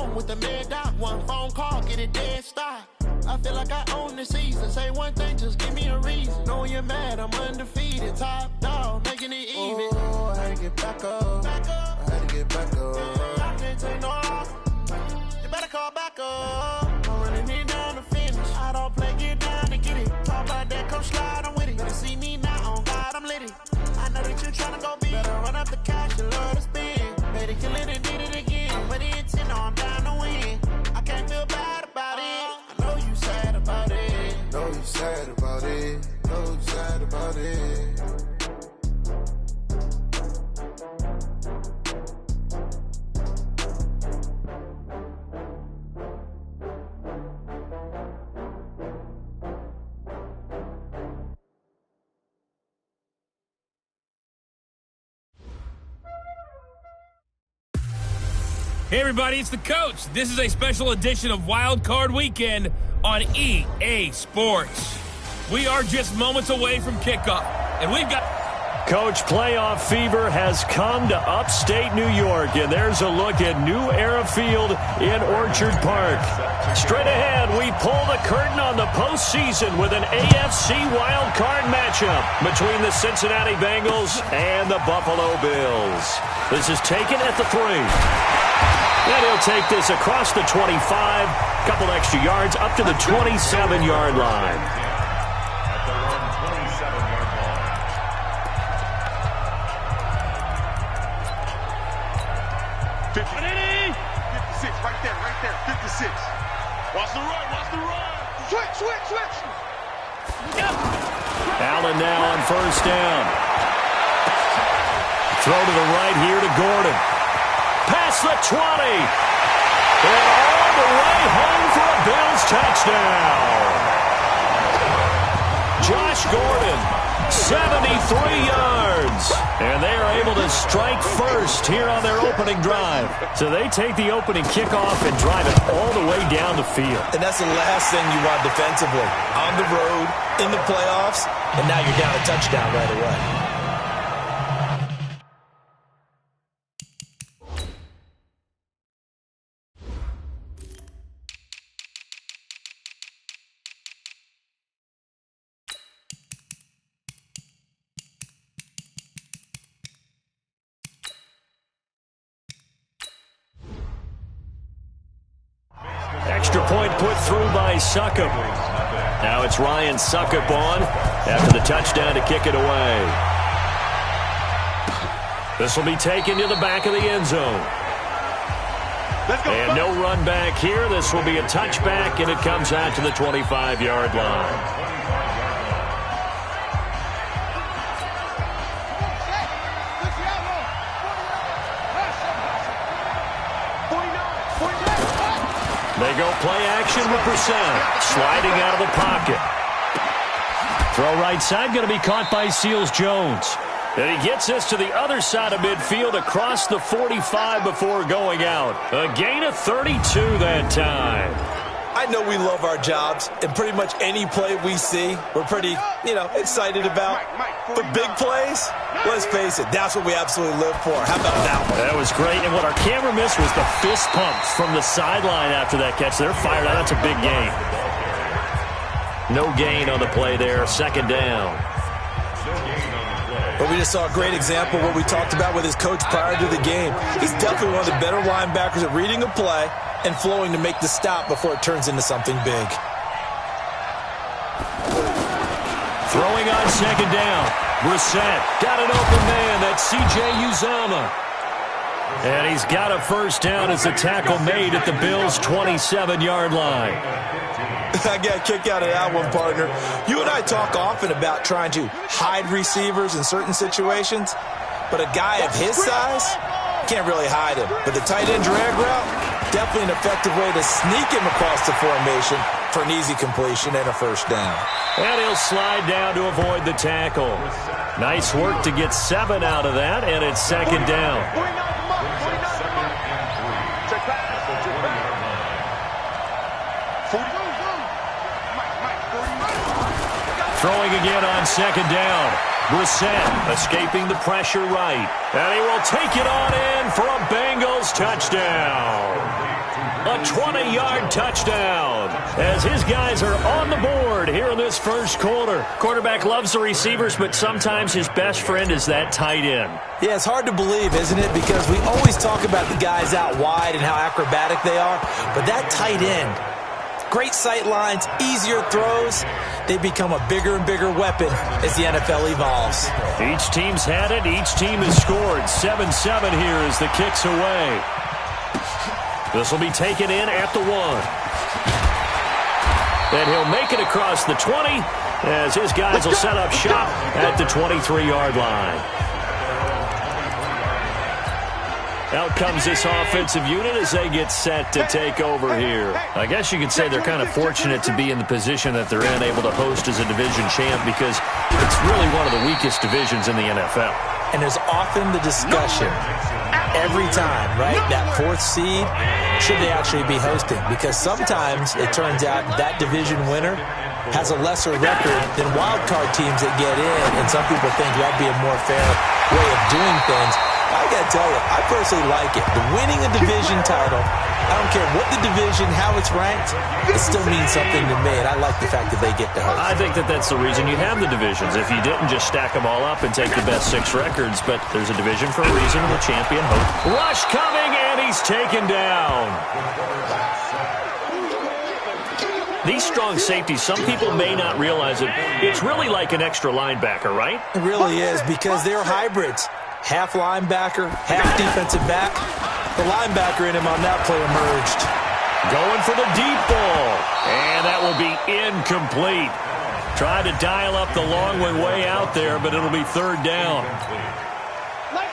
home with the mad dot. One phone call, get it dead stop. I feel like I own the season. Say one thing, just give me a reason. Knowing you're mad, I'm undefeated. Top dog, making it even. Oh, I had to get back up. I had to get back up. I can't take no off. You better call back up. I'm running it down to finish. I don't play, get down to get it. Talk about that, come slide, I'm with it. Better see me now, on God, I'm lit it. I know that you're trying to go big. Better run up the cash, you love to spend. Better kill it and did it again. But it's in, I'm down to win. I can't feel bad about it. I know you sad about it. Know you sad about it. Know you sad about it. Hey everybody, it's the coach. This is a special edition of Wild Card Weekend on EA Sports. We are just moments away from kickoff, and we've got... Coach, playoff fever has come to upstate New York, and there's a look at New Era Field in Orchard Park. Straight ahead, we pull the curtain on the postseason with an AFC Wild Card matchup between the Cincinnati Bengals and the Buffalo Bills. This is taken at the 3. And he'll take this across the 25, couple extra yards up to the 27-yard line. At the 27-yard line. 56, right there, 56. Watch the run. Switch. Yep. Allen now on first down. Throw to the right here to Gordon. Past the 20. And all the way home for a Bills touchdown. Josh Gordon, 73 yards. And they are able to strike first here on their opening drive. So they take the opening kickoff and drive it all the way down the field. And that's the last thing you want defensively. On the road, in the playoffs, and now you're down a touchdown right away. Extra point put through by Succop. Now it's Ryan Succop on after the touchdown to kick it away. This will be taken to the back of the end zone. And no run back here. This will be a touchback, and it comes out to the 25-yard line. They go play action with Brissett, sliding out of the pocket. Throw right side, going to be caught by Seals-Jones. And he gets this to the other side of midfield across the 45 before going out. A gain of 32 that time. I know we love our jobs, and pretty much any play we see, we're pretty, excited about. But big plays, let's face it, that's what we absolutely live for. How about that one? That was great, and what our camera missed was the fist pumps from the sideline after that catch. They're fired out. That's a big gain. No gain on the play there. Second down. But we just saw a great example of what we talked about with his coach prior to the game. He's definitely one of the better linebackers at reading a play and flowing to make the stop before it turns into something big. Throwing on second down. Brissett got an open man. That's C.J. Uzomah. And he's got a first down as the tackle made at the Bills' 27-yard line. I got a kick out of that one, partner. You and I talk often about trying to hide receivers in certain situations, but a guy of his size can't really hide him. But the tight end drag route, definitely an effective way to sneak him across the formation for an easy completion and a first down. And he'll slide down to avoid the tackle. Nice work to get 7 out of that, and it's second down. Throwing again on second down. Brissett escaping the pressure right. And he will take it on in for a Bengals touchdown. A 20-yard touchdown as his guys are on the board here in this first quarter. Quarterback loves the receivers, but sometimes his best friend is that tight end. Yeah, it's hard to believe, isn't it? Because we always talk about the guys out wide and how acrobatic they are, but that tight end, great sight lines, easier throws, they become a bigger and bigger weapon as the NFL evolves. Each team's had it. Each team has scored. 7-7 here as the kick's away. This will be taken in at the 1. And he'll make it across the 20 as his guys will set up shop at the 23-yard line. Out comes this offensive unit as they get set to take over here. I guess you could say they're kind of fortunate to be in the position that they're in, able to host as a division champ, because it's really one of the weakest divisions in the NFL. And there's often the discussion every time, right, that 4th seed, should they actually be hosting? Because sometimes it turns out that division winner has a lesser record than wildcard teams that get in, and some people think that'd be a more fair way of doing things. I got to tell you, I personally like it. The winning a division title, I don't care what the division, how it's ranked, it still means something to me, and I like the fact that they get to host. I think that that's the reason you have the divisions. If you didn't just stack them all up and take the best 6 records, but there's a division for a reason, and the champion hosts. Rush coming, and he's taken down. These strong safeties, some people may not realize it. It's really like an extra linebacker, right? It really is, because they're hybrids. Half linebacker, half defensive back. The linebacker in him on that play emerged. Going for the deep ball. And that will be incomplete. Trying to dial up the long one way out there, but it'll be 3rd down.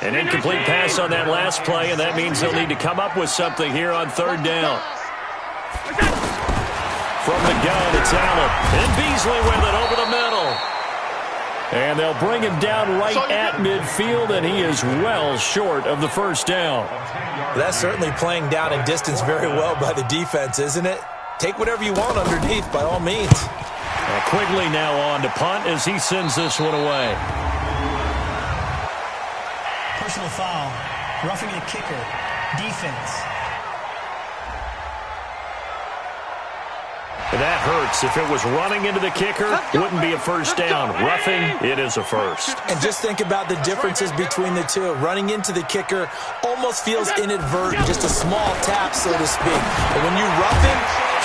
An incomplete pass on that last play, and that means they'll need to come up with something here on 3rd down. From the gun, it's Allen. And Beasley with it over the middle. And they'll bring him down right at midfield, and he is well short of the 1st down. That's certainly playing down in distance very well by the defense, isn't it? Take whatever you want underneath, by all means. Quigley now on to punt as he sends this one away. Personal foul, roughing the kicker, defense. That hurts. If it was running into the kicker, wouldn't be a 1st down. Roughing, it is a 1st. And just think about the differences between the two. Running into the kicker almost feels inadvertent, just a small tap, so to speak. But when you rough him,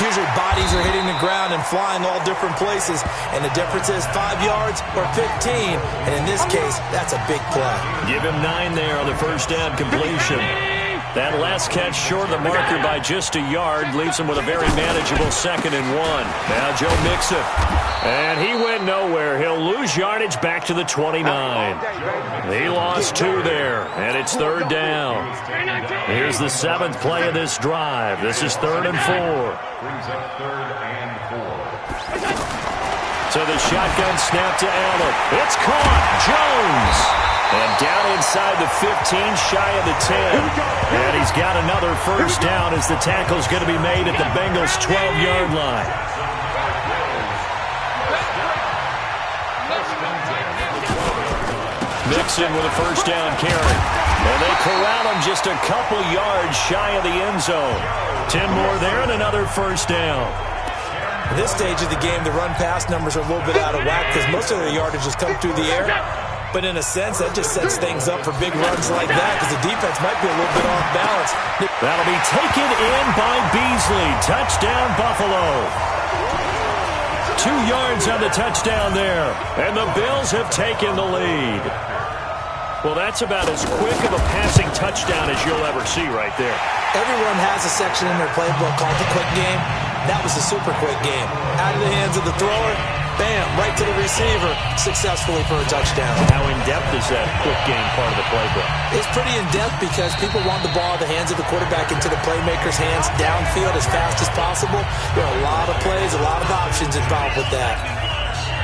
usually bodies are hitting the ground and flying all different places. And the difference is 5 yards or 15. And in this case, that's a big play. Give him 9 there on the 1st down completion. That last catch short of the marker by just a yard leaves him with a very manageable 2nd and 1. Now Joe Mixon. And he went nowhere. He'll lose yardage back to the 29. He lost 2 there, and it's 3rd down. Here's the 7th play of this drive. This is 3rd and 4. So the shotgun snap to Allen. It's caught. Jones. And down inside the 15, shy of the 10. And he's got another 1st down as the tackle's going to be made at the Bengals' 12-yard line. Mixon with a 1st down carry. And they corral him just a couple yards shy of the end zone. 10 more there and another 1st down. At this stage of the game, the run-pass numbers are a little bit out of whack because most of the yardage has come through the air. But in a sense, that just sets things up for big runs like that because the defense might be a little bit off balance. That'll be taken in by Beasley. Touchdown, Buffalo. 2 yards on the touchdown there. And the Bills have taken the lead. Well, that's about as quick of a passing touchdown as you'll ever see right there. Everyone has a section in their playbook called the quick game. That was a super quick game. Out of the hands of the thrower, bam, right to the receiver, successfully for a touchdown. How in-depth is that quick game part of the playbook? It's pretty in-depth because people want the ball in the hands of the quarterback into the playmaker's hands downfield as fast as possible. There are a lot of plays, a lot of options involved with that.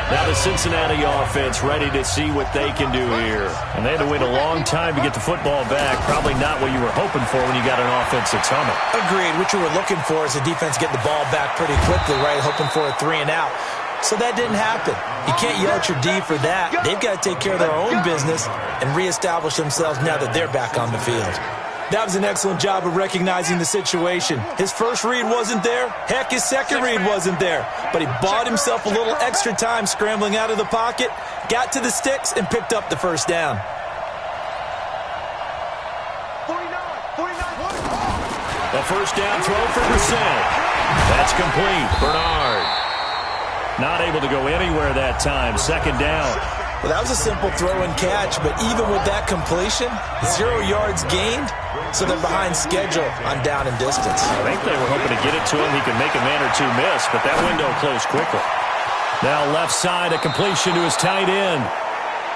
Now the Cincinnati offense ready to see what they can do here. And they had to wait a long time to get the football back. Probably not what you were hoping for when you got an offense that's humming. Agreed. What you were looking for is the defense getting the ball back pretty quickly, right? Hoping for a 3 and out. So that didn't happen. You can't yell at your D for that. They've got to take care of their own business and reestablish themselves now that they're back on the field. That was an excellent job of recognizing the situation. His first read wasn't there. Heck, his second read wasn't there. But he bought himself a little extra time scrambling out of the pocket, got to the sticks, and picked up the first down. A first down throw for Brissett. That's complete. Bernard not able to go anywhere that time. Second down. Well, that was a simple throw and catch, but even with that completion, 0 yards gained, so they're behind schedule on down and distance. I think they were hoping to get it to him. He could make a man or two miss, but that window closed quickly. Now left side, a completion to his tight end.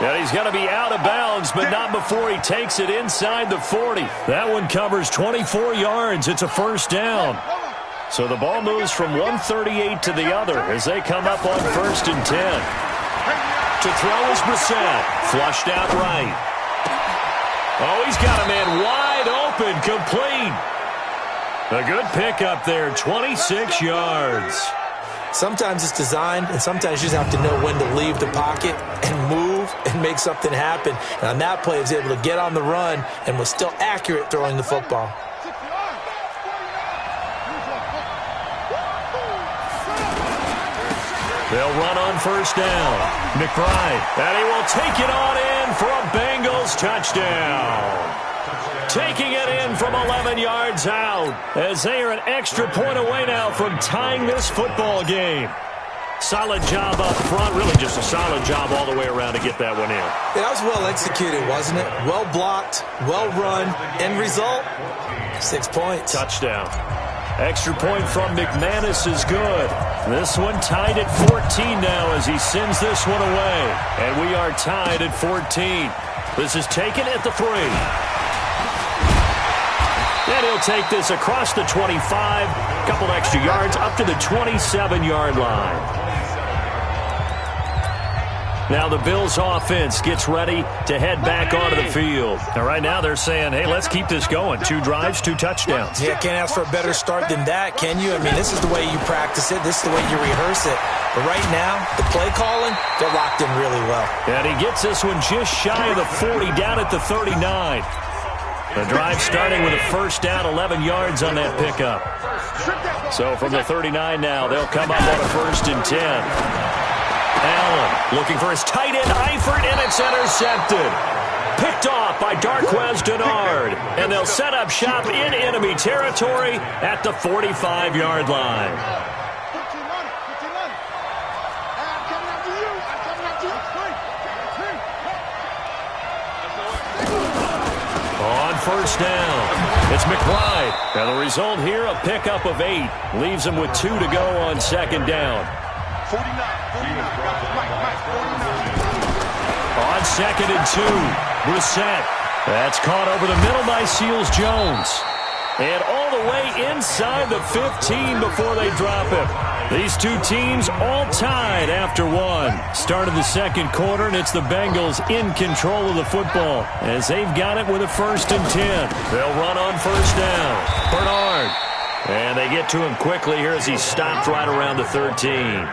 And he's going to be out of bounds, but not before he takes it inside the 40. That one covers 24 yards. It's a first down. So the ball moves from 138 to the other as they come up on 1st and 10. To throw is Brissett. Flushed out right. Oh, he's got a man wide open, complete. A good pickup there, 26 yards. Sometimes it's designed, and sometimes you just have to know when to leave the pocket and move and make something happen. And on that play, he was able to get on the run and was still accurate throwing the football. They'll run on first down. McBride, and he will take it on in for a Bengals touchdown. Taking it in from 11 yards out as they are an extra point away now from tying this football game. Solid job up front, really just a solid job all the way around to get that one in. Yeah, that was well executed, wasn't it? Well blocked, well run. End result, 6 points. Touchdown. Extra point from McManus is good. This one tied at 14 now as he sends this one away. And we are tied at 14. This is taken at the 3. And he'll take this across the 25. Couple extra yards up to the 27-yard line. Now the Bills offense gets ready to head back onto the field. Now right now they're saying, hey, let's keep this going. 2 drives, 2 touchdowns. Yeah, can't ask for a better start than that, can you? I mean, this is the way you practice it. This is the way you rehearse it. But right now, the play calling, they're locked in really well. And he gets this one just shy of the 40, down at the 39. The drive starting with a first down, 11 yards on that pickup. So from the 39 now, they'll come up on a 1st and 10. Allen looking for his tight end, Eifert, and it's intercepted. Picked off by Darqueze Dennard. And they'll set up shop in enemy territory at the 45-yard line. On first down, it's McBride. And the result here, a pickup of 8. Leaves him with 2 to go on 2nd down. 49. On 2nd and 2, Brissett. That's caught over the middle by Seals-Jones. And all the way inside the 15 before they drop him. These two teams all tied after 1. Start of the 2nd quarter, and it's the Bengals in control of the football as they've got it with a 1st and 10. They'll run on first down. Bernard. And they get to him quickly here as he stopped right around the 13.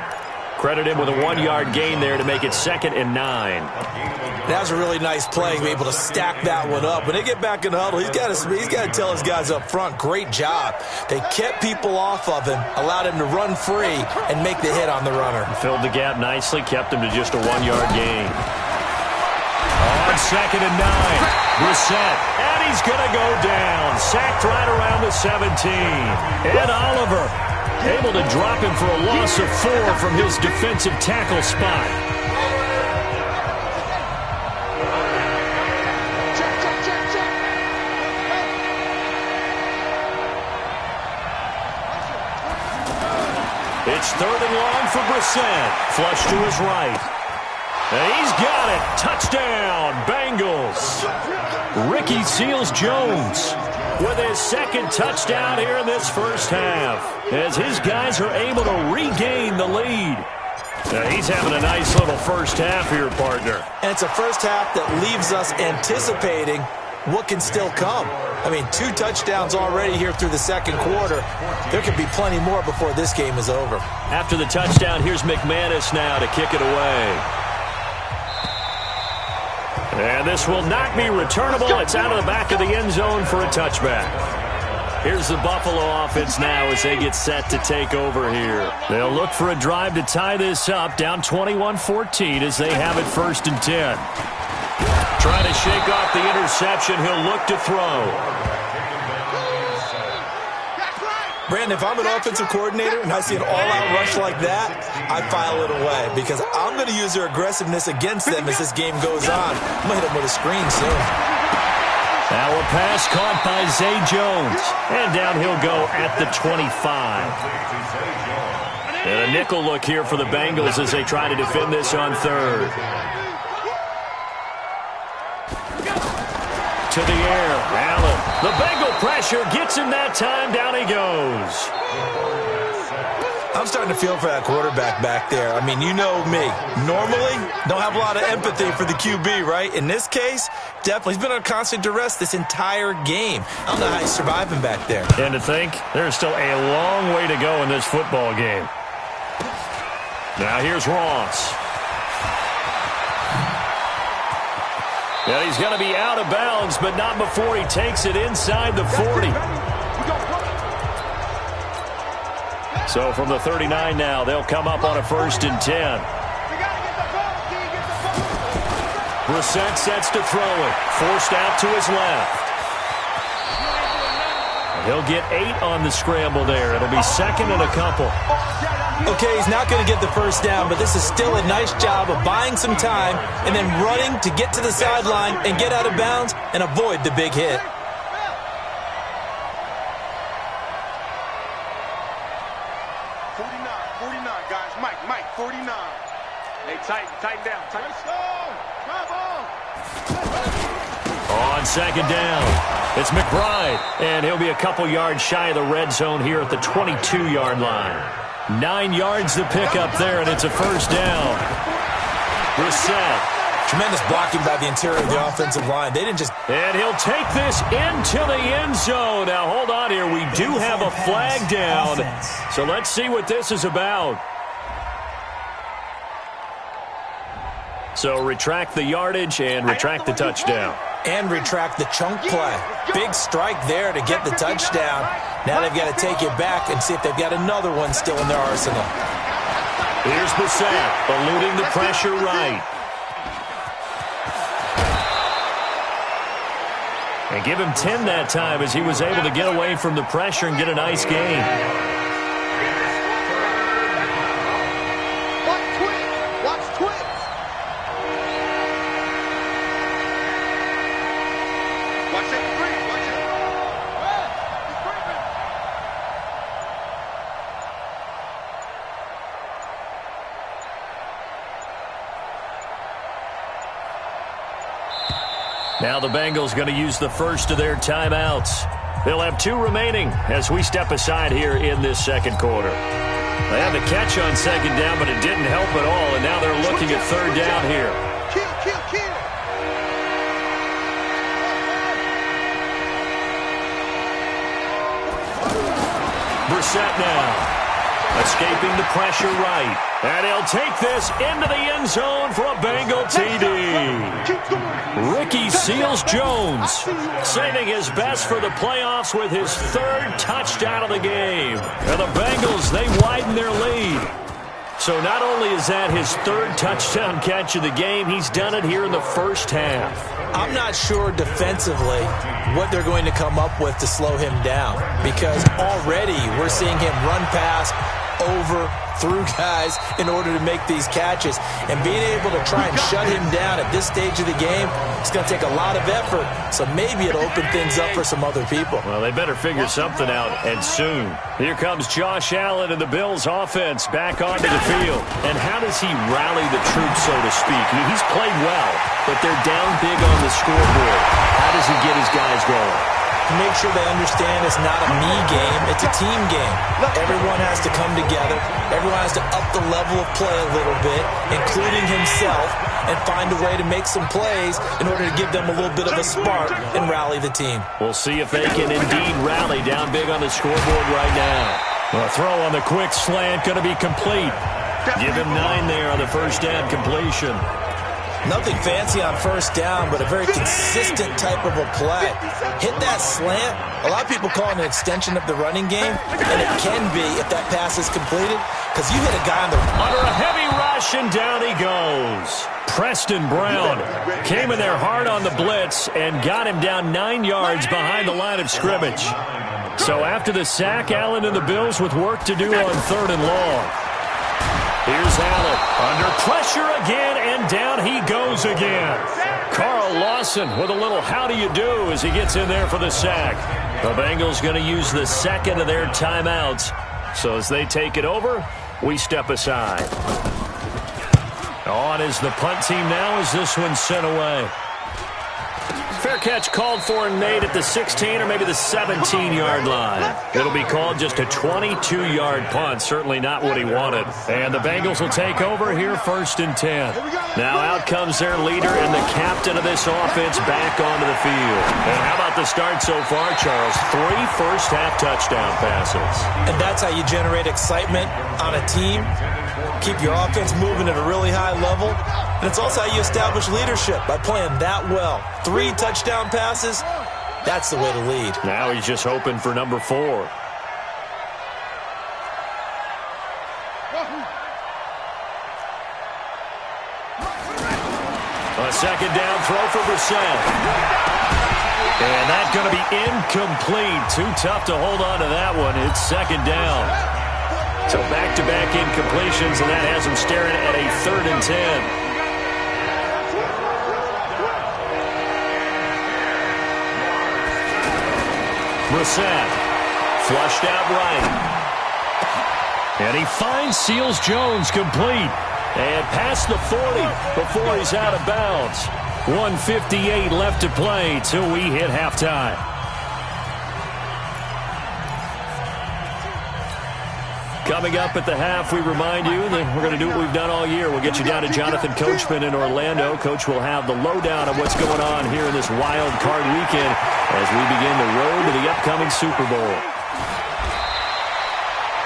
Credit him with a 1-yard gain there to make it 2nd and 9. That was a really nice play, be able to stack that one up. When they get back in the huddle, he's got to tell his guys up front, great job. They kept people off of him, allowed him to run free, and make the hit on the runner. Filled the gap nicely, kept him to just a 1-yard gain. On 2nd and 9, Brissett, and he's going to go down. Sacked right around the 17. Ed Oliver able to drop him for a loss of 4 from his defensive tackle spot. It's 3rd and long for Brissett. Flush to his right. And he's got it. Touchdown, Bengals. Ricky Seals-Jones with his 2nd touchdown here in this first half as his guys are able to regain the lead. Now he's having a nice little first half here, partner. And it's a first half that leaves us anticipating what can still come. I mean, 2 touchdowns already here through the 2nd quarter. There could be plenty more before this game is over. After the touchdown, here's McManus now to kick it away. And this will not be returnable. It's out of the back of the end zone for a touchback. Here's the Buffalo offense now as they get set to take over here. They'll look for a drive to tie this up, down 21-14 as they have it 1st and 10. Trying to shake off the interception. He'll look to throw. Brandon, if I'm an offensive coordinator and I see an all-out rush like that, I file it away because I'm going to use their aggressiveness against them as this game goes on. I'm going to hit them with a screen soon. Now a pass caught by Zay Jones. And down he'll go at the 25. And a nickel look here for the Bengals as they try to defend this on 3rd. To the air, Allen. The Bengal pressure gets him that time. Down he goes. I'm starting to feel for that quarterback back there. I mean, you know me. Normally, don't have a lot of empathy for the QB, right? In this case, definitely. He's been on constant duress this entire game. I don't know how he's surviving back there. And to think, there's still a long way to go in this football game. Now here's Ross. Yeah, he's going to be out of bounds, but not before he takes it inside the 40. So from the 39 now, they'll come up on a 1st and 10. Brissett sets to throw it. Forced out to his left. He'll get 8 on the scramble there. It'll be 2nd and a couple. Okay, he's not going to get the first down, but this is still a nice job of buying some time and then running to get to the sideline and get out of bounds and avoid the big hit. Guys. Mike, 49. Hey, tighten down. On 2nd down, it's McBride, and he'll be a couple yards shy of the red zone here at the 22-yard line. 9 yards to pick up there, and it's a 1st down. Brissett. Tremendous blocking by the interior of the offensive line. They didn't just... And he'll take this into the end zone. Now, hold on here. We do have a flag down. So let's see what this is about. So retract the yardage and retract the touchdown. And retract the chunk play. Big strike there to get the touchdown. Now they've got to take it back and see if they've got another one still in their arsenal. Here's Brissett, eluding the pressure right. And give him 10 that time as he was able to get away from the pressure and get a nice gain. Watch twitch. Watch that free. Watch it. Now the Bengals going to use the first of their timeouts. They'll have 2 remaining as we step aside here in this 2nd quarter. They had the catch on 2nd down, but it didn't help at all, and now they're looking at 3rd down here. Kill. Brissett now. Escaping the pressure right. And he'll take this into the end zone for a Bengal TD. Ricky Seals-Jones saving his best for the playoffs with his 3rd touchdown of the game. And the Bengals, they widen their lead. So not only is that his 3rd touchdown catch of the game, he's done it here in the first half. I'm not sure defensively what they're going to come up with to slow him down, because already we're seeing him run past, over, through guys in order to make these catches. And being able to try and shut him down at this stage of the game, it's going to take a lot of effort. So maybe it'll open things up for some other people. Well, they better figure something out, and soon. Here comes Josh Allen and the Bills offense back onto the field. And how does he rally the troops, so to speak? I mean, he's played well, but they're down big on the scoreboard. How does he get his guys going? To make sure they understand it's not a me game, it's a team game. Everyone has to come together. Everyone has to up the level of play a little bit, including himself, and find a way to make some plays in order to give them a little bit of a spark and rally the team. We'll see if they can indeed rally down big on the scoreboard right now. A throw on the quick slant going to be complete. Give him 9 there on the first down completion. Nothing fancy on first down, but a very consistent type of a play. Hit that slant. A lot of people call it an extension of the running game, and it can be if that pass is completed, because you hit a guy on the... Under a heavy rush, and down he goes. Preston Brown came in there hard on the blitz and got him down 9 yards behind the line of scrimmage. So after the sack, Allen and the Bills with work to do on 3rd and long. Here's Allen under pressure again, and down he goes again. Carl Lawson with a little how do you do as he gets in there for the sack. The Bengals going to use the second of their timeouts. So as they take it over, we step aside. On is the punt team now as this one's sent away. Fair catch called for and made at the 16 or maybe the 17-yard line. It'll be called just a 22-yard punt. Certainly not what he wanted. And the Bengals will take over here 1st and 10. Now out comes their leader and the captain of this offense back onto the field. And how about the start so far, Charles? 3 first-half touchdown passes. And that's how you generate excitement on a team. Keep your offense moving at a really high level. And it's also how you establish leadership, by playing that well. 3 touchdown passes, that's the way to lead. Now he's just hoping for number 4. A second down throw for Brissett. And that's going to be incomplete. Too tough to hold on to that one. It's 2nd down. So back-to-back incompletions, and that has him staring at a 3rd and 10. Brissett flushed out right. And he finds Seals-Jones complete. And past the 40 before he's out of bounds. 1:58 left to play till we hit halftime. Coming up at the half, we remind you that we're going to do what we've done all year. We'll get you down to Jonathan Coachman in Orlando. Coach will have the lowdown of what's going on here in this wild card weekend as we begin the road to the upcoming Super Bowl.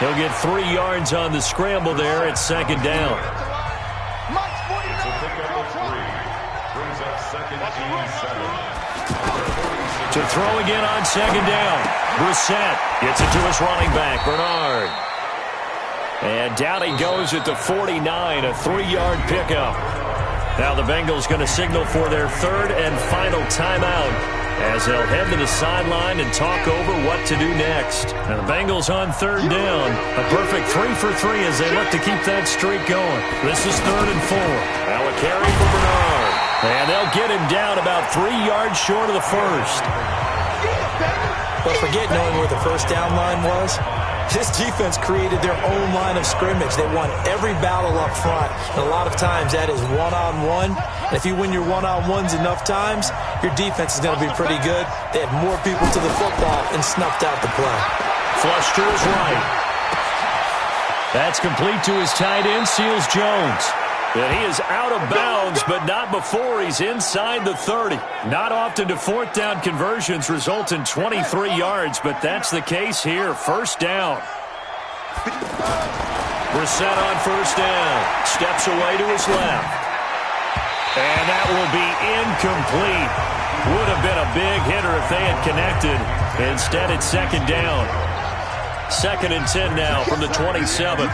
He'll get 3 yards on the scramble there at 2nd down. To throw again on 2nd down. Brissett gets it to his running back, Bernard. And down he goes at the 49, a 3-yard pickup. Now the Bengals going to signal for their 3rd and final timeout as they'll head to the sideline and talk over what to do next. Now the Bengals on 3rd down, a perfect 3 for 3 as they look to keep that streak going. This is 3rd and 4. Now a carry for Bernard. And they'll get him down about 3 yards short of the 1st. But forget knowing where the first down line was. This defense created their own line of scrimmage. They won every battle up front. And a lot of times that is one-on-one. And if you win your one-on-ones enough times, your defense is going to be pretty good. They had more people to the football and snuffed out the play. Flush to his right. That's complete to his tight end, Seals-Jones. And he is out of bounds, but not before he's inside the 30. Not often do 4th down conversions result in 23 yards, but that's the case here. 1st down. Brissett on 1st down. Steps away to his left. And that will be incomplete. Would have been a big hitter if they had connected. Instead, it's 2nd down. 2nd and 10 now from the 27.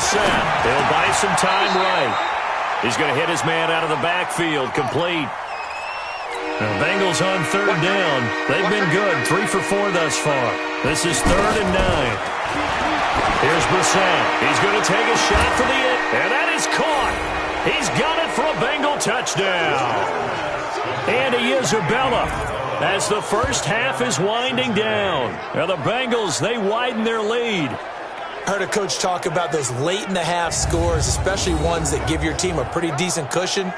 They'll buy some time right. He's going to hit his man out of the backfield. Complete. The Bengals on 3rd down. They've been good. 3 for 4 thus far. This is 3rd and 9. Here's Brissett. He's going to take a shot for the end. And that is caught. He's got it for a Bengal touchdown. Andy Isabella as the first half is winding down. Now the Bengals, they widen their lead. I heard a coach talk about those late-in-the-half scores, especially ones that give your team a pretty decent cushion.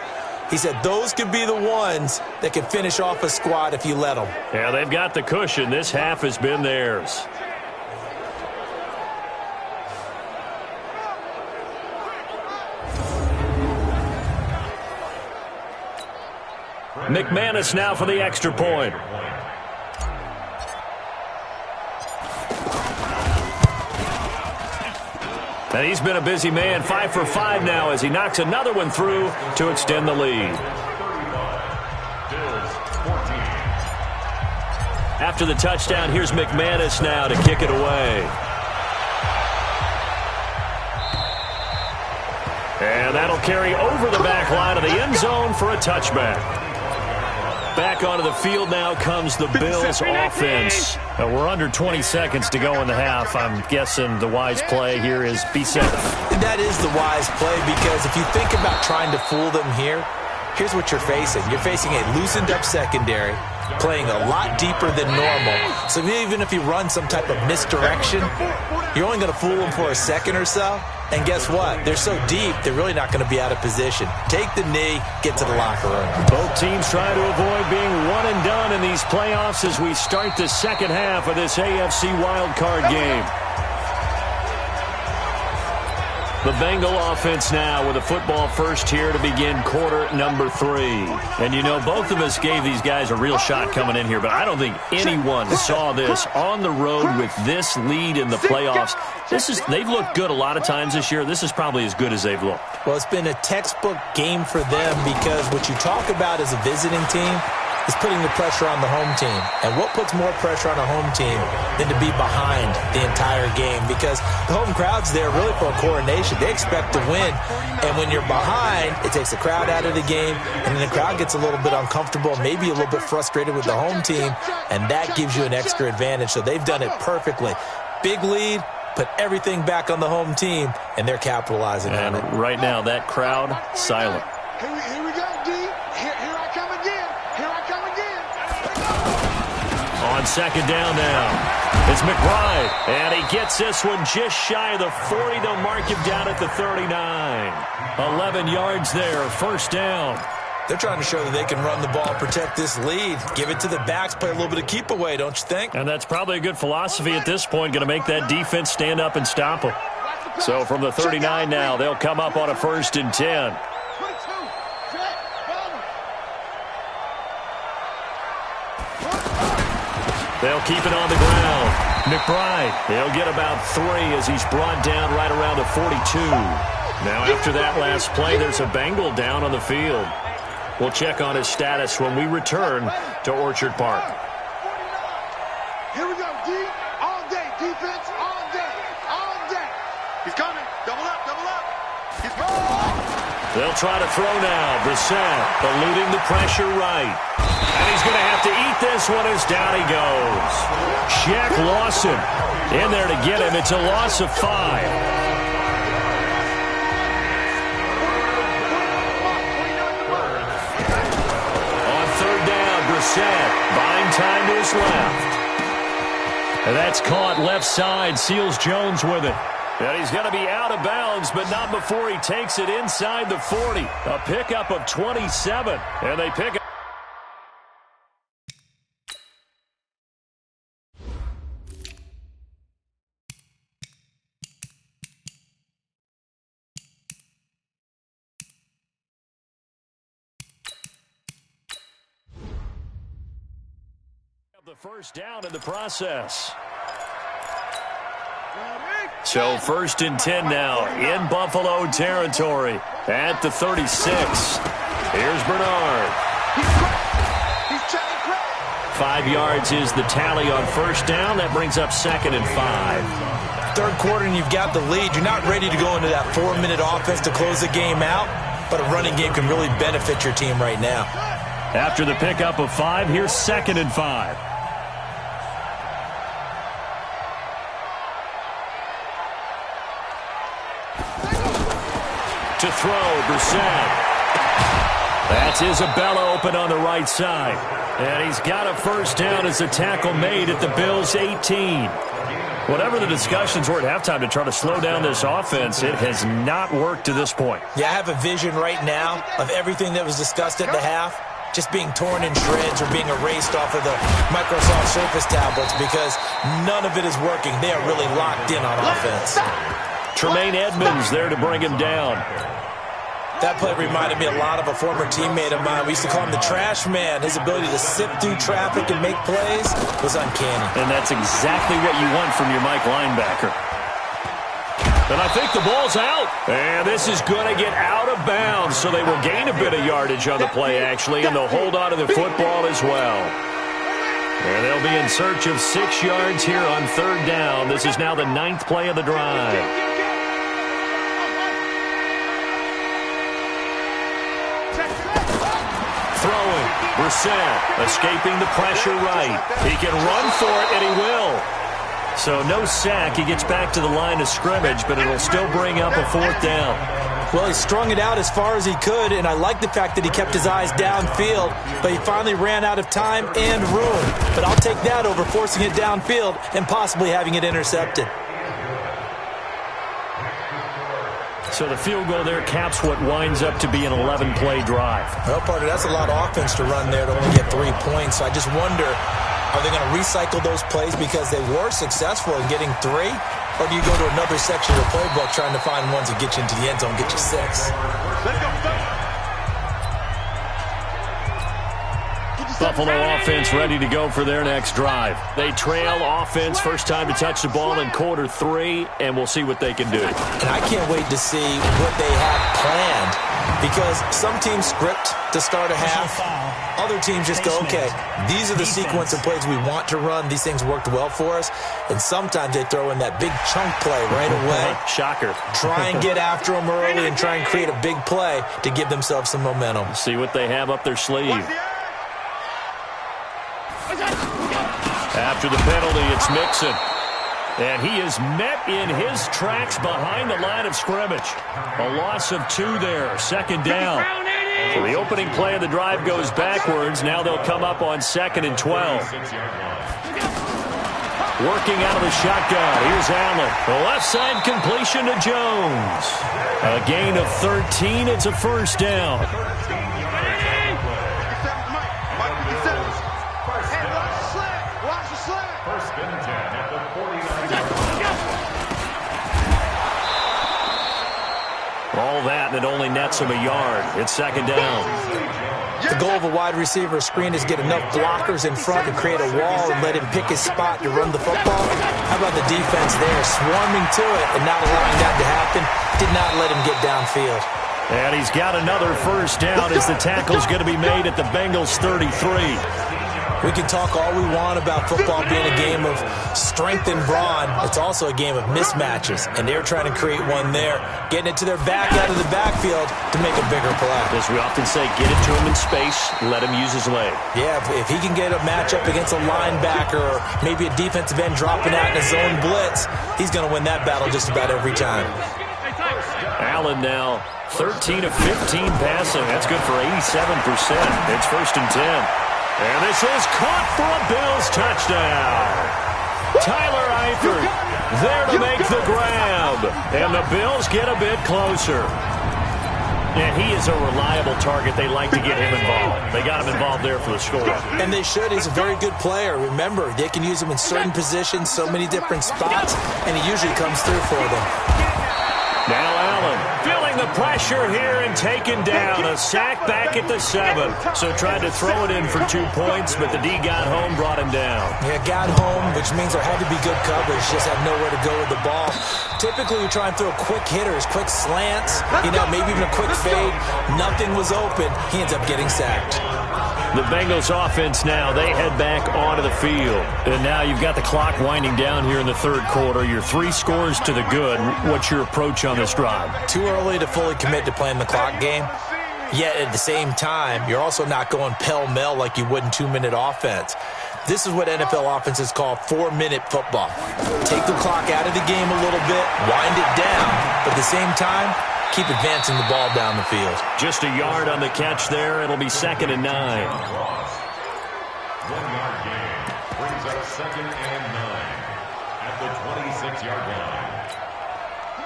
He said those could be the ones that can finish off a squad if you let them. Yeah, they've got the cushion. This half has been theirs. McManus now for the extra point. And he's been a busy man, 5 for 5 now as he knocks another one through to extend the lead. After the touchdown, here's McManus now to kick it away. And that'll carry over the back line of the end zone for a touchback. Back onto the field now comes the Bills offense. We're under 20 seconds to go in the half. I'm guessing the wise play here is be safe. That is the wise play because if you think about trying to fool them here, here's what you're facing. You're facing a loosened up secondary, playing a lot deeper than normal. So even if you run some type of misdirection, you're only going to fool them for a second or so. And guess what? They're so deep, they're really not going to be out of position. Take the knee, get to the locker room. Both teams trying to avoid being one and done in these playoffs as we start the second half of this AFC wildcard game. The Bengal offense now with a football first here to begin quarter number 3. And you know, both of us gave these guys a real shot coming in here, but I don't think anyone saw this on the road with this lead in the playoffs. They've looked good a lot of times this year. This is probably as good as they've looked. Well, it's been a textbook game for them because what you talk about as a visiting team is putting the pressure on the home team. And what puts more pressure on a home team than to be behind the entire game? Because the home crowd's there really for a coronation. They expect to win. And when you're behind, it takes the crowd out of the game. And then the crowd gets a little bit uncomfortable, maybe a little bit frustrated with the home team. And that gives you an extra advantage. So they've done it perfectly. Big lead, put everything back on the home team, and they're capitalizing on it. Right now, that crowd, silent. Here we go, D. Here I come again. Here I come again. On second down now, it's McBride, and he gets this one just shy of the 40. They'll mark him down at the 39. 11 yards there, first down. They're trying to show that they can run the ball, protect this lead, give it to the backs, play a little bit of keep away, don't you think? And that's probably a good philosophy at this point, going to make that defense stand up and stop them. So from the 39 now, they'll come up on a 1st and 10. They'll keep it on the ground. McBride, he'll get about 3 as he's brought down right around the 42. Now after that last play, there's a Bengal down on the field. We'll check on his status when we return to Orchard Park. Here we go, D. All day. Defense all day. All day. He's coming. Double up. Double up. He's going. They'll try to throw now. Brissett eluding the pressure right. And he's going to have to eat this one as down he goes. Shaq Lawson in there to get him. It's a loss of 5. Buying time to his left. And that's caught left side. Seals Jones with it. And he's going to be out of bounds, but not before he takes it inside the 40. A pickup of 27. And they pick up. The first down in the process. So 1st and 10 now in Buffalo territory at the 36. Here's Bernard. 5 yards is the tally on 1st down. That brings up 2nd and 5. Third quarter and you've got the lead. You're not ready to go into that 4-minute offense to close the game out, but a running game can really benefit your team right now. After the pickup of 5, here's 2nd and 5. To throw, Brissett. That's Isabella open on the right side. And he's got a 1st down as a tackle made at the Bills' 18. Whatever the discussions were at halftime to try to slow down this offense, it has not worked to this point. Yeah, I have a vision right now of everything that was discussed at the half just being torn in shreds or being erased off of the Microsoft Surface tablets because none of it is working. They are really locked in on offense. Tremaine Edmonds there to bring him down. That play reminded me a lot of a former teammate of mine. We used to call him the trash man. His ability to sift through traffic and make plays was uncanny. And that's exactly what you want from your Mike linebacker. And I think the ball's out. And this is going to get out of bounds, so they will gain a bit of yardage on the play, actually, and they'll hold on to the football as well. And they'll be in search of 6 yards here on 3rd down. This is now the 9th play of the drive. Throwing. Brissett escaping the pressure right. He can run for it, and he will. So no sack. He gets back to the line of scrimmage, but it'll still bring up a 4th down. Well, he strung it out as far as he could, and I like the fact that he kept his eyes downfield, but he finally ran out of time and room. But I'll take that over forcing it downfield and possibly having it intercepted. So the field goal there caps what winds up to be an 11-play drive. Well, partner, that's a lot of offense to run there to only get 3 points. So I just wonder, are they going to recycle those plays because they were successful in getting 3? Or do you go to another section of the playbook trying to find ones that get you into the end zone, get you 6? Buffalo offense ready to go for their next drive. They trail offense, first time to touch the ball in quarter 3, and we'll see what they can do. And I can't wait to see what they have planned, because some teams script to start a half. Other teams just go, okay, these are the sequence of plays we want to run. These things worked well for us. And sometimes they throw in that big chunk play right away. Shocker. Try and get after them early and try and create a big play to give themselves some momentum. See what they have up their sleeve. After the penalty, it's Mixon. And he is met in his tracks behind the line of scrimmage. A loss of 2 there, 2nd down. So the opening play of the drive goes backwards. Now they'll come up on 2nd and 12. Working out of the shotgun. Here's Allen. The left side completion to Jones. A gain of 13. It's a 1st down. All that, and it only nets him a yard. It's 2nd down. The goal of a wide receiver screen is get enough blockers in front to create a wall and let him pick his spot to run the football. How about the defense there, swarming to it and not allowing that to happen? Did not let him get downfield. And he's got another 1st down as the tackle's going to be made at the Bengals 33. We can talk all we want about football being a game of strength and brawn. It's also a game of mismatches, and they're trying to create one there, getting it to their back out of the backfield to make a bigger play. As we often say, get it to him in space, let him use his leg. Yeah, if he can get a matchup against a linebacker or maybe a defensive end dropping out in a zone blitz, he's going to win that battle just about every time. Allen now 13 of 15 passing. That's good for 87%. It's 1st and 10. And this is caught for a Bills touchdown. Tyler Eifert there to make the grab. And the Bills get a bit closer. And he is a reliable target. They like to get him involved. They got him involved there for the score. And they should. He's a very good player. Remember, they can use him in certain positions, so many different spots, and he usually comes through for them. Now Allen feeling the pressure here and taken down. A sack back at the 7. So tried to throw it in for 2 points, but the D got home, brought him down. Yeah, got home, which means there had to be good coverage. Just had nowhere to go with the ball. Typically, you try and throw quick hitters, quick slants, maybe even a quick fade. Nothing was open. He ends up getting sacked. The Bengals offense now, they head back onto the field. And now you've got the clock winding down here in the 3rd quarter. You're 3 scores to the good. What's your approach on this drive? Too early to fully commit to playing the clock game. Yet at the same time, you're also not going pell-mell like you would in 2-minute offense. This is what NFL offenses call 4-minute football. Take the clock out of the game a little bit, wind it down, but at the same time, keep advancing the ball down the field. Just a yard on the catch there. It'll be 2nd and 9. 1-yard gain brings up 2nd and 9 at the 26-yard line.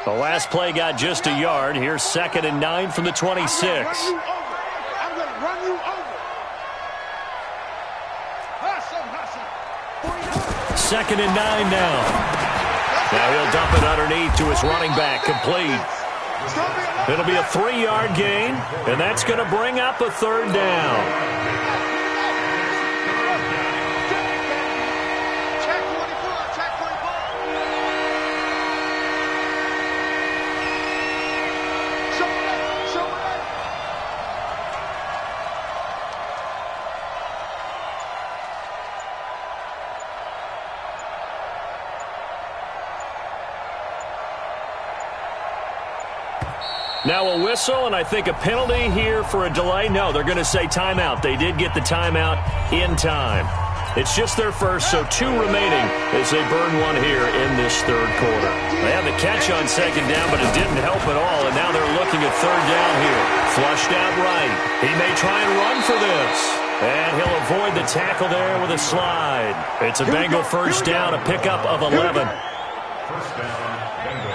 The last play got just a yard. Here's 2nd and 9 from the 26. I'm going to run you over. 2nd and 9 now. Now he'll dump it underneath to his running back, complete. It'll be a 3-yard gain, and that's going to bring up a 3rd down. Now a whistle, and I think a penalty here for a delay. No, they're going to say timeout. They did get the timeout in time. It's just their first, so 2 remaining as they burn one here in this 3rd quarter. They had the catch on 2nd down, but it didn't help at all, and now they're looking at 3rd down here. Flushed out right. He may try and run for this. And he'll avoid the tackle there with a slide. It's a Bengal 1st down, a pickup of 11. 1st down, Bengal.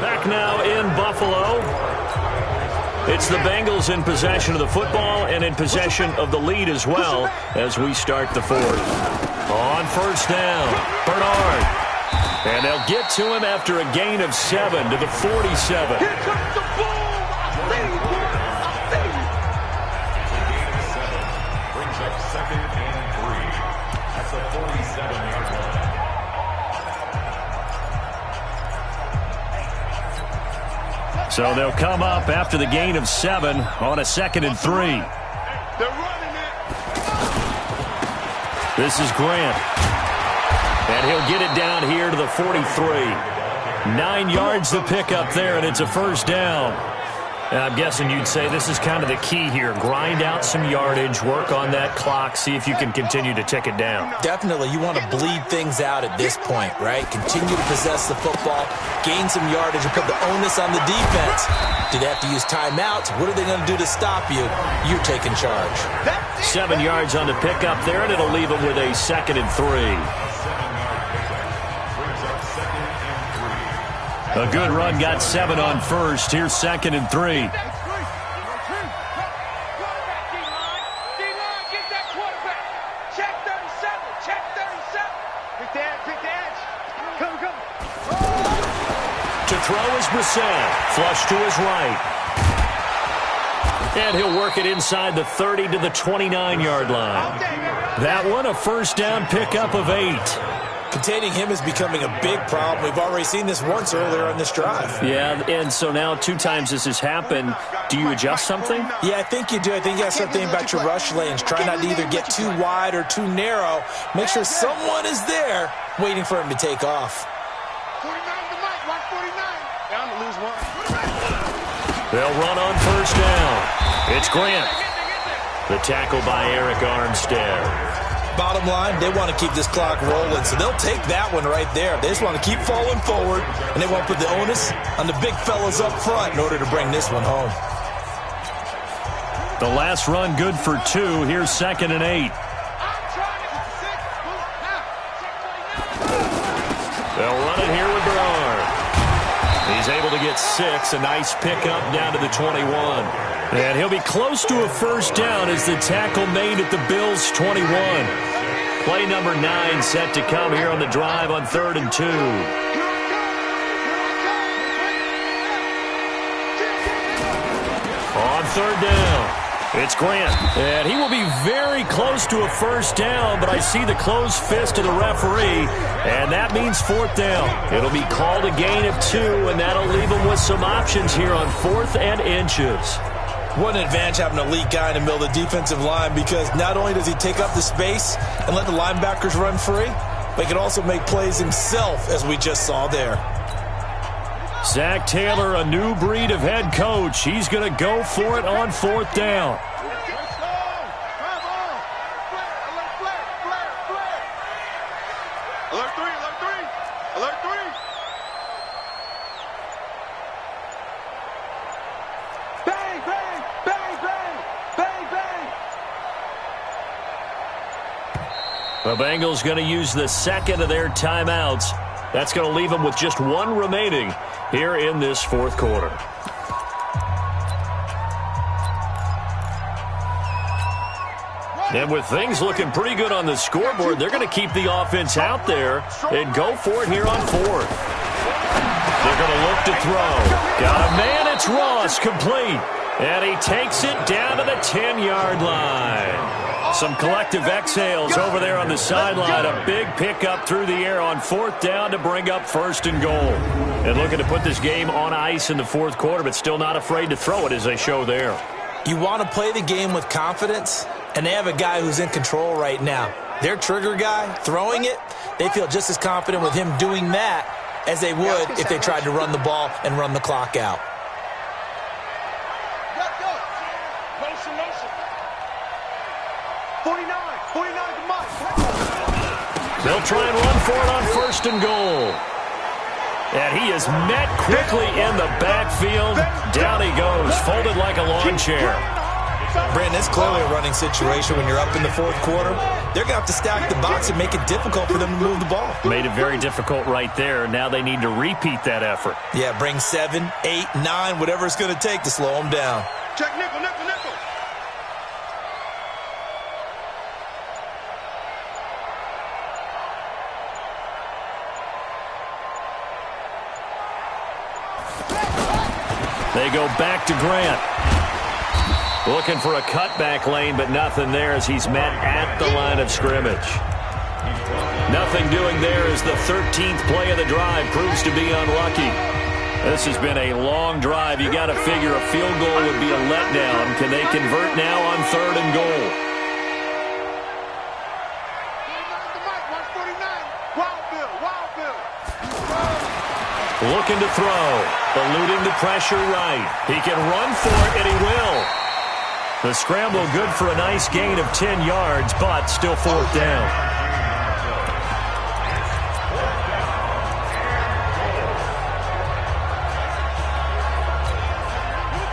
Back now in Buffalo. It's the Bengals in possession of the football and in possession of the lead as well as we start the 4th. On 1st down, Bernard. And they'll get to him after a gain of 7 to the 47. Here comes the boom! I see you, boy! I see you! Gain of 7 brings up 2nd and 3 at the 47-yard line. So they'll come up after the gain of 7 on a 2nd and 3. They're running it. This is Grant. And he'll get it down here to the 43. 9 yards to pick up there, and it's a 1st down. And I'm guessing you'd say this is kind of the key here. Grind out some yardage, work on that clock, see if you can continue to tick it down. Definitely. You want to bleed things out at this point, right? Continue to possess the football, gain some yardage, and put the onus on the defense. Do they have to use timeouts? What are they going to do to stop you? You're taking charge. 7 yards on the pickup there, and it'll leave them with a 2nd and 3. 7-yard pickup brings up 2nd and 3. A good run got 7 on 1st. Here's 2nd and 3. To throw is Brissett. Flush to his right. And he'll work it inside the 30 to the 29-yard line. That one, a 1st down pickup of 8. Containing him is becoming a big problem. We've already seen this once earlier on this drive. Yeah, and so now 2 times this has happened. Do you adjust something? Yeah, I think you do. I think you have something about your rush lanes. Try not to either get too wide or too narrow. Make sure someone is there waiting for him to take off. 49 to Mike. Watch 49. Down to lose 1. They'll run on 1st down. It's Grant. The tackle by Eric Armstead. Bottom line, they want to keep this clock rolling, so they'll take that one right there. They just want to keep falling forward, and they want to put the onus on the big fellas up front in order to bring this one home. The last run good for 2. Here's 2nd and 8. They'll run it here with Bernard. He's able to get 6. A nice pickup down to the 21. And he'll be close to a 1st down as the tackle made at the Bills' 21. Play number 9 set to come here on the drive on 3rd and 2. On 3rd down, it's Grant. And he will be very close to a 1st down, but I see the closed fist of the referee, and that means 4th down. It'll be called a gain of 2, and that'll leave him with some options here on 4th and inches. What an advantage having an elite guy in the middle of the defensive line, because not only does he take up the space and let the linebackers run free, but he can also make plays himself, as we just saw there. Zach Taylor, a new breed of head coach. He's going to go for it on 4th down. Alert 3, alert 3, alert 3. Bang, bang, bang, bang, bang, bang. The Bengals going to use the 2nd of their timeouts. That's going to leave them with just 1 remaining here in this 4th quarter. And with things looking pretty good on the scoreboard, they're going to keep the offense out there and go for it here on fourth. They're going to look to throw. Got a man, it's Ross, complete. And he takes it down to the 10-yard line. Some collective exhales over there on the sideline. A big pickup through the air on fourth down to bring up first and goal. And looking to put this game on ice in the fourth quarter, but still not afraid to throw it as they show there. You want to play the game with confidence, and they have a guy who's in control right now. Their trigger guy, throwing it, they feel just as confident with him doing that as they would if they tried to run the ball and run the clock out. They'll try and run for it on first and goal. And he is met quickly in the backfield. Down he goes, folded like a lawn chair. Brandon, it's clearly a running situation when you're up in the fourth quarter. They're going to have to stack the box and make it difficult for them to move the ball. Made it very difficult right there. Now they need to repeat that effort. Yeah, bring 7, 8, 9, whatever it's going to take to slow them down. Check nickel, nickel, nickel. They go back to Grant. Looking for a cutback lane, but nothing there as he's met at the line of scrimmage. Nothing doing there as the 13th play of the drive proves to be unlucky. This has been a long drive. You got to figure a field goal would be a letdown. Can they convert now on third and goal? Looking to throw, eluding the pressure right. He can run for it, and he will. The scramble good for a nice gain of 10 yards, but still fourth down.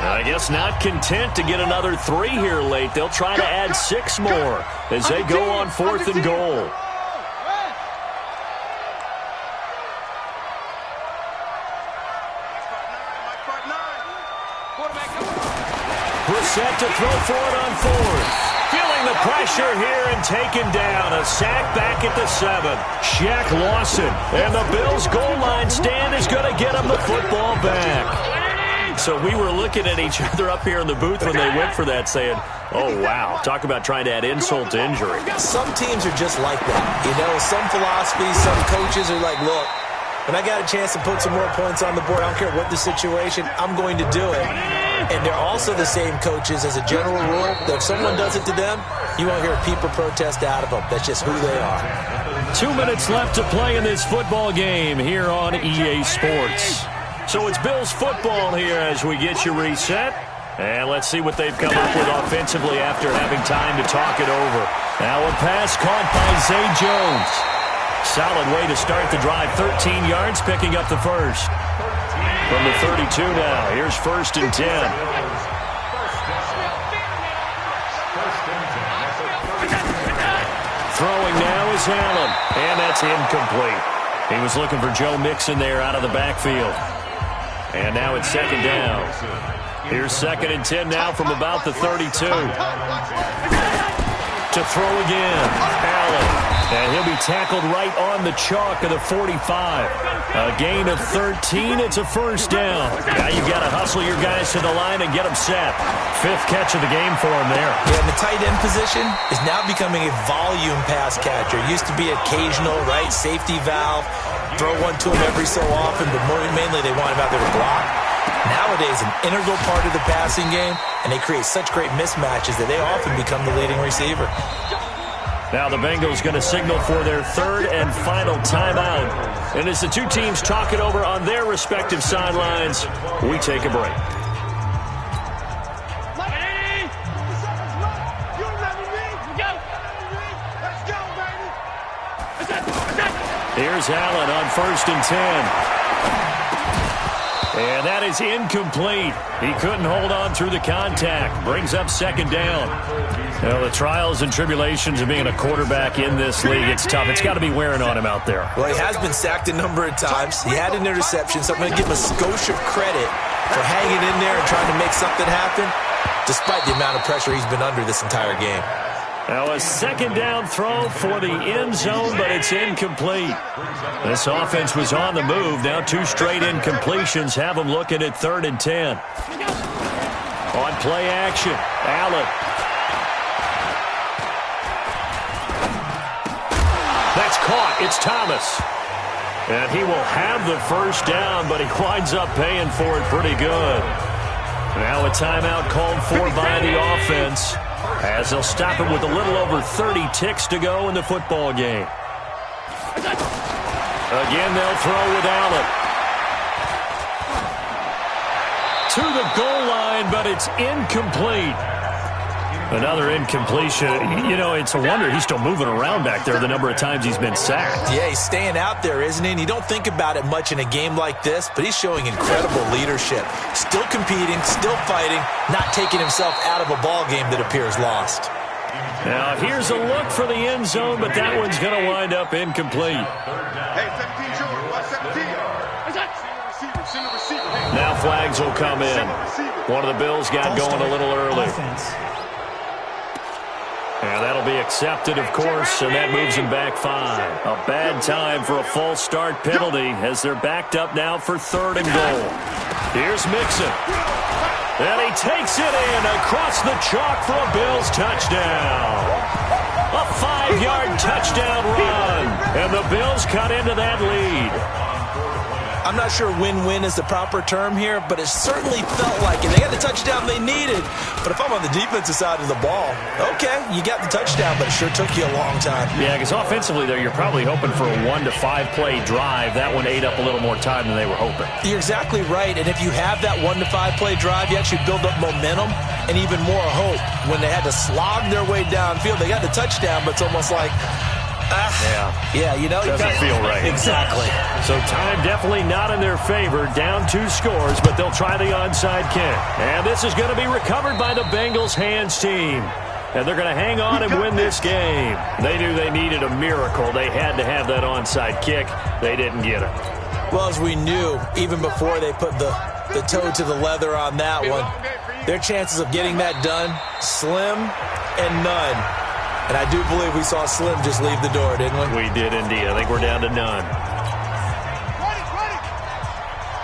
I guess not content to get another 3 here late. They'll try to add 6 more as they go on fourth and goal. Set to throw for it on fourth. Feeling the pressure here and taken down. A sack back at the 7. Shaq Lawson. And the Bills' goal line stand is going to get him the football back. So we were looking at each other up here in the booth when they went for that saying, oh, wow, talk about trying to add insult to injury. Some teams are just like that. You know, some philosophies, some coaches are like, look, when I got a chance to put some more points on the board, I don't care what the situation, I'm going to do it. And they're also the same coaches as a general rule that if someone does it to them, you won't hear a peep or protest out of them. That's just who they are. 2 minutes left to play in this football game here on EA Sports. So it's Bills football here as we get you reset. And let's see what they've come up with offensively after having time to talk it over. Now a pass caught by Zay Jones. Solid way to start the drive. 13 yards, picking up the first. From the 32 now, here's first and 10. Throwing now is Allen, and that's incomplete. He was looking for Joe Mixon there out of the backfield. And now it's second down. Here's second and 10 now from about the 32. To throw again, Allen. And he'll be tackled right on the chalk of the 45. A gain of 13. It's a first down. Now you've got to hustle your guys to the line and get them set. 5th catch of the game for him there. Yeah, and the tight end position is now becoming a volume pass catcher. It used to be occasional, right, safety valve. Throw one to him every so often, but mainly they want him out there to block. Nowadays, an integral part of the passing game, and they create such great mismatches that they often become the leading receiver. Now the Bengals going to signal for their 3rd and final timeout. And as the two teams talk it over on their respective sidelines, we take a break. Here's Allen on first and 10. And that is incomplete. He couldn't hold on through the contact. Brings up second down. Well, the trials and tribulations of being a quarterback in this league, it's tough. It's got to be wearing on him out there. Well, he has been sacked a number of times. He had an interception, so I'm going to give him a skosh of credit for hanging in there and trying to make something happen, despite the amount of pressure he's been under this entire game. Now a second down throw for the end zone, but it's incomplete. This offense was on the move. Now 2 straight incompletions have them looking at 3rd and 10. On play action, Allen. That's caught. It's Thomas. And he will have the first down, but he winds up paying for it pretty good. Now a timeout called for by the offense, as they'll stop it with a little over 30 ticks to go in the football game. Again, they'll throw with Allen. To the goal line, but it's incomplete. Another incompletion. You know, it's a wonder he's still moving around back there the number of times he's been sacked. Yeah, he's staying out there, isn't he? And you don't think about it much in a game like this, but he's showing incredible leadership. Still competing, still fighting, not taking himself out of a ball game that appears lost. Now, here's a look for the end zone, but that one's going to wind up incomplete. Hey, 17 short. Watch 17. Now flags will come in. One of the Bills got going a little early. And that'll be accepted, of course, and that moves them back 5. A bad time for a false start penalty as they're backed up now for 3rd and goal. Here's Mixon. And he takes it in across the chalk for a Bills touchdown. A 5-yard touchdown run. And the Bills cut into that lead. I'm not sure win-win is the proper term here, but it certainly felt like it. They got the touchdown they needed. But if I'm on the defensive side of the ball, okay, you got the touchdown, but it sure took you a long time. Yeah, because offensively, though, you're probably hoping for a 1 to 5 play drive. That one ate up a little more time than they were hoping. You're exactly right. And if you have that 1 to 5 play drive, you actually build up momentum and even more hope. When they had to slog their way downfield, they got the touchdown, but it's almost like, yeah, you know, doesn't feel right. Exactly. So time definitely not in their favor. Down 2 scores, but they'll try the onside kick. And this is going to be recovered by the Bengals hands team. And they're going to hang on and win this game. They knew they needed a miracle. They had to have that onside kick. They didn't get it. Well, as we knew, even before they put the toe to the leather on that one, their chances of getting that done, slim and none. And I do believe we saw Slim just leave the door, didn't we? We did indeed. I think we're down to none. Ready.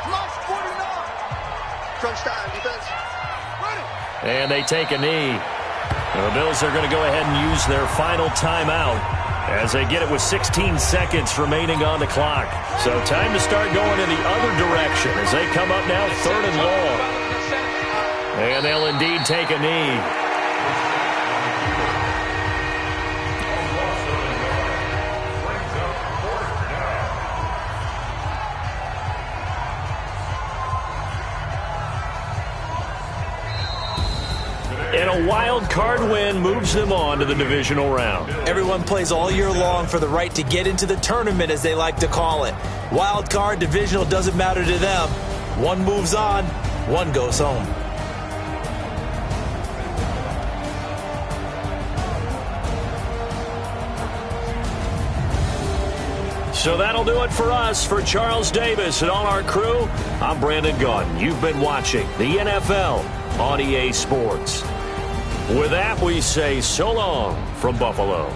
Plus 49. Crunch time, defense. Ready. And they take a knee. And the Bills are going to go ahead and use their final timeout as they get it with 16 seconds remaining on the clock. So time to start going in the other direction as they come up now 3rd and long. And they'll indeed take a knee. And a wild card win moves them on to the divisional round. Everyone plays all year long for the right to get into the tournament, as they like to call it. Wild card, divisional, doesn't matter to them. One moves on, one goes home. So that'll do it for us. For Charles Davis and all our crew, I'm Brandon Gaudin. You've been watching the NFL on EA Sports. With that, we say so long from Buffalo.